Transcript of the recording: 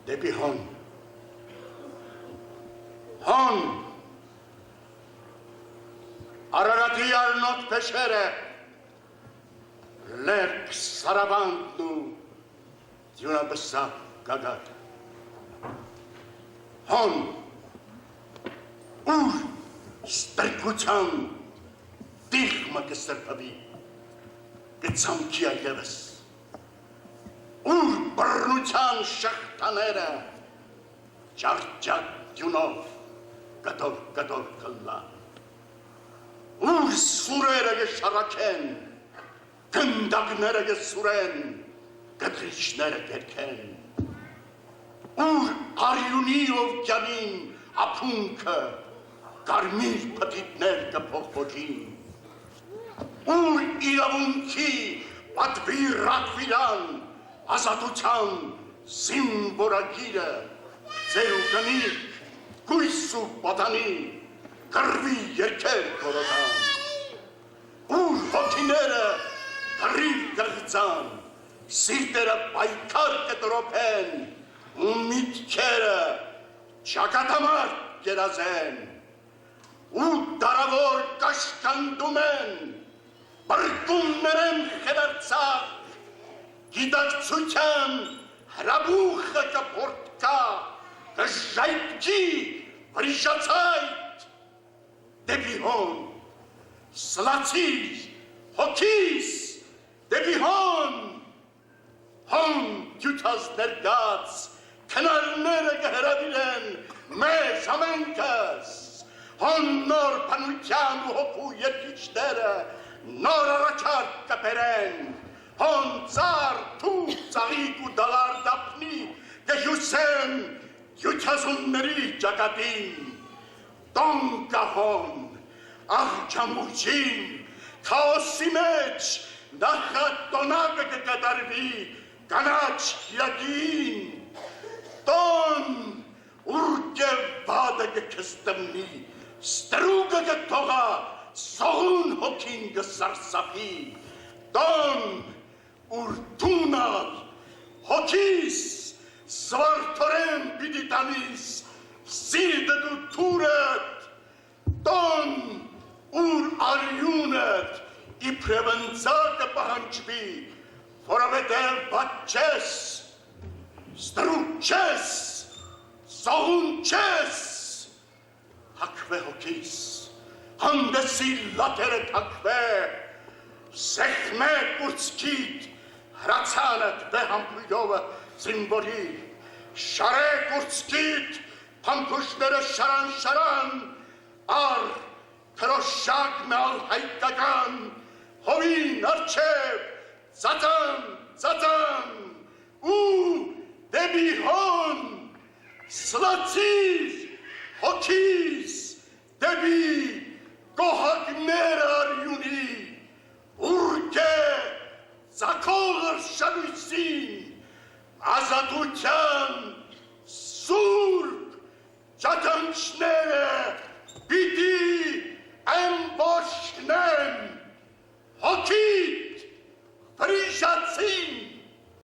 դեպի հոն, հոն, Արարատի արնոտ փեշերը, լերկ սարավանդն ու դյունաբսա գագատ, հոն, ուր ստրկության դիղմը կսրպվի, կցամքի այլևս, ուր բռնության շղթաները ջարդջարդ դյունով կտոր կլան, ուր սուրերը կշարակեն, գնդակները կսուրեն, կտրիչները կերքեն, ուր արյունի օվկյանին ապունքը կարմիր պտիտներ կփոխփոխին, ուր իրավունքի պատվի ռակվիլան ազատության զինվորագիրը ձեր ու կնիկ կույս ու պատանի կռվի երկեր կորոտան, ուր հոգիները կռիվ կղծան, սիրտերը պայքար կտրոփեն ու միտքերը ճակատամարտ կերազեն, ու դարավոր կաշկանդում են, բրկումներ են խεδարցակ, գիտակցության հրաբուխը կփորտկա, կժայթքի վրիշացայթ, դեպի հոն, սլացիր, հոգիս, դեպի հոն գյուտած ներգած, քնարները կհրավիրեն մեզ ամենքս, հոն նոր բնության ու հոգու երկիչները նոր առաջարկ կբերեն, հոն ծար, թուղ, ծաղիկ ու դալար դապնի կհյուսեն գյուտազունների ճակատին, տոն կահոն, աղջամուրջին, քաոսի մեջ նախատոնակը կկատարվի կանաչ հյակին, տոն ուրկևադը կքստմնի, ստրուկը կթողա, սողուն հոգին կսարսափի, տոն ուրդունալ, հոգիս, զվարդորեն պիտի տանիս, սիրտդ ու թուրդ, տոն ուր արյունդ իպրևնձակը պահանջվի, որովհետև բաց չես, ստրուկ չես, սողուն չես, հակվե հոգիս, հանդեսի լատերը թակվե, սեխմե կուրցքիտ, հրացանդ բեհամպույլովը զինվորի, շարե կուրցքիտ, փամփուշտները շարան, ար թրոշակ մալ հայկական, հովին արջև, ծածան, ու դեպի հոն, սլացիր, հոգիս, դեպի կոհակները